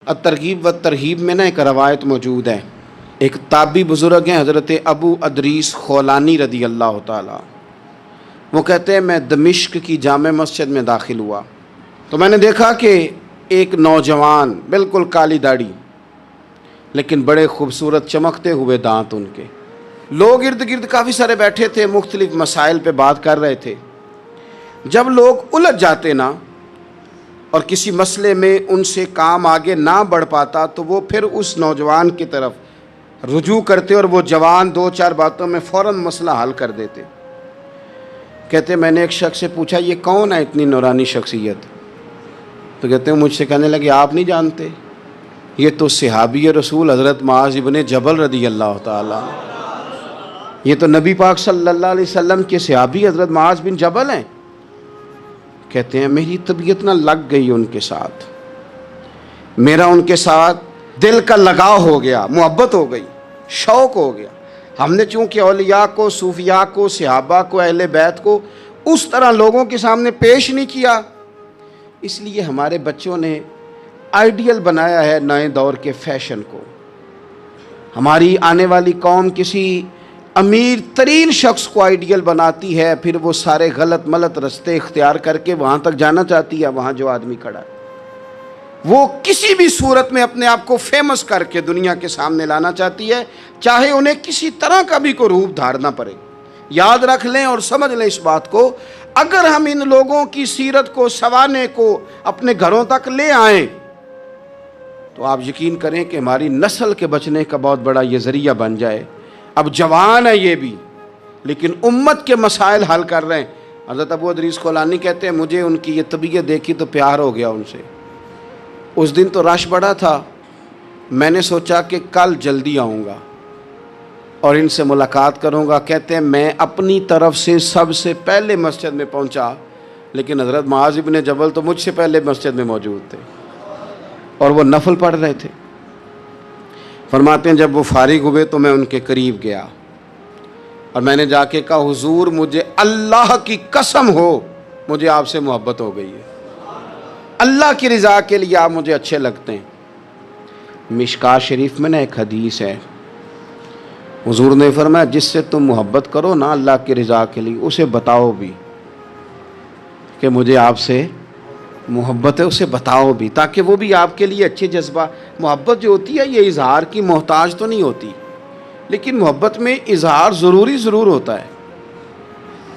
الترغیب و ترہیب میں نا ایک روایت موجود ہے. ایک تابعی بزرگ ہیں حضرت ابو ادریس خولانی رضی اللہ تعالیٰ. وہ کہتے ہیں میں دمشق کی جامع مسجد میں داخل ہوا تو میں نے دیکھا کہ ایک نوجوان بالکل کالی داڑھی لیکن بڑے خوبصورت چمکتے ہوئے دانت ان کے. لوگ ارد گرد کافی سارے بیٹھے تھے، مختلف مسائل پہ بات کر رہے تھے. جب لوگ الجھ جاتے نا اور کسی مسئلے میں ان سے کام آگے نہ بڑھ پاتا تو وہ پھر اس نوجوان کی طرف رجوع کرتے اور وہ جوان دو چار باتوں میں فوراً مسئلہ حل کر دیتے. کہتے میں نے ایک شخص سے پوچھا یہ کون ہے اتنی نورانی شخصیت؟ تو کہتے ہیں مجھ سے کہنے لگے آپ نہیں جانتے، یہ تو صحابی رسول حضرت معاذ ابن جبل رضی اللہ تعالیٰ، یہ تو نبی پاک صلی اللہ علیہ وسلم کے صحابی حضرت معاذ بن جبل ہیں. کہتے ہیں میری طبیعت نہ لگ گئی ان کے ساتھ، میرا ان کے ساتھ دل کا لگاؤ ہو گیا، محبت ہو گئی، شوق ہو گیا. ہم نے چونکہ اولیاء کو، صوفیاء کو، صحابہ کو، اہل بیت کو اس طرح لوگوں کے سامنے پیش نہیں کیا، اس لیے ہمارے بچوں نے آئیڈیل بنایا ہے نئے دور کے فیشن کو. ہماری آنے والی قوم کسی امیر ترین شخص کو آئیڈیل بناتی ہے، پھر وہ سارے غلط ملت رستے اختیار کر کے وہاں تک جانا چاہتی ہے. وہاں جو آدمی کھڑا ہے وہ کسی بھی صورت میں اپنے آپ کو فیمس کر کے دنیا کے سامنے لانا چاہتی ہے، چاہے انہیں کسی طرح کا بھی کوئی روپ دھارنا پڑے. یاد رکھ لیں اور سمجھ لیں اس بات کو، اگر ہم ان لوگوں کی سیرت کو، سوانے کو اپنے گھروں تک لے آئیں تو آپ یقین کریں کہ ہماری نسل کے بچنے کا بہت بڑا یہ ذریعہ بن جائے. اب جوان ہے یہ بھی لیکن امت کے مسائل حل کر رہے ہیں. حضرت ابو ادریس خولانی کہتے ہیں مجھے ان کی یہ طبیعت دیکھی تو پیار ہو گیا ان سے. اس دن تو رش بڑا تھا، میں نے سوچا کہ کل جلدی آؤں گا اور ان سے ملاقات کروں گا. کہتے ہیں میں اپنی طرف سے سب سے پہلے مسجد میں پہنچا لیکن حضرت معاذ ابن جبل تو مجھ سے پہلے مسجد میں موجود تھے اور وہ نفل پڑھ رہے تھے. فرماتے ہیں جب وہ فارغ ہوئے تو میں ان کے قریب گیا اور میں نے جا کے کہا حضور مجھے اللہ کی قسم ہو مجھے آپ سے محبت ہو گئی ہے، اللہ کی رضا کے لیے آپ مجھے اچھے لگتے ہیں. مشکاۃ شریف میں نا ایک حدیث ہے، حضور نے فرمایا جس سے تم محبت کرو نا اللہ کی رضا کے لیے اسے بتاؤ بھی کہ مجھے آپ سے محبت ہے، اسے بتاؤ بھی تاکہ وہ بھی آپ کے لیے اچھے جذبہ. محبت جو ہوتی ہے یہ اظہار کی محتاج تو نہیں ہوتی، لیکن محبت میں اظہار ضرور ہوتا ہے،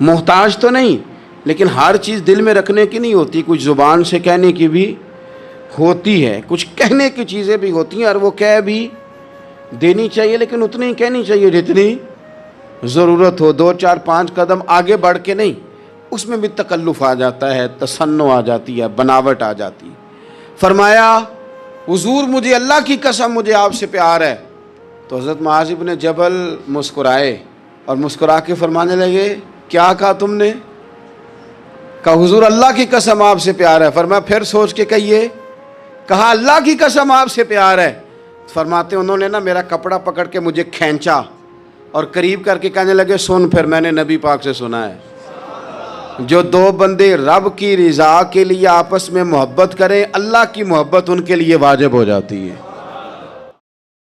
محتاج تو نہیں، لیکن ہر چیز دل میں رکھنے کی نہیں ہوتی، کچھ زبان سے کہنے کی بھی ہوتی ہے، کچھ کہنے کی چیزیں بھی ہوتی ہیں اور وہ کہہ بھی دینی چاہیے لیکن اتنی ہی کہنی چاہیے جتنی ضرورت ہو. 2 4 5 قدم آگے بڑھ کے نہیں، اس میں بھی تکلف آ جاتا ہے، تصنع آ جاتی ہے، بناوٹ آ جاتی ہے. فرمایا حضور مجھے اللہ کی قسم مجھے آپ سے پیار ہے. تو حضرت معاذ ابن جبل مسکرائے اور مسکرا کے فرمانے لگے کیا کہا تم نے؟ کہا حضور اللہ کی قسم آپ سے پیار ہے. فرمایا پھر سوچ کے کہیے. کہا اللہ کی قسم آپ سے پیار ہے. فرماتے انہوں نے نا میرا کپڑا پکڑ کے مجھے کھینچا اور قریب کر کے کہنے لگے سن پھر میں نے نبی پاک سے سنا ہے جو 2 بندے رب کی رضا کے لیے آپس میں محبت کریں اللہ کی محبت ان کے لیے واجب ہو جاتی ہے.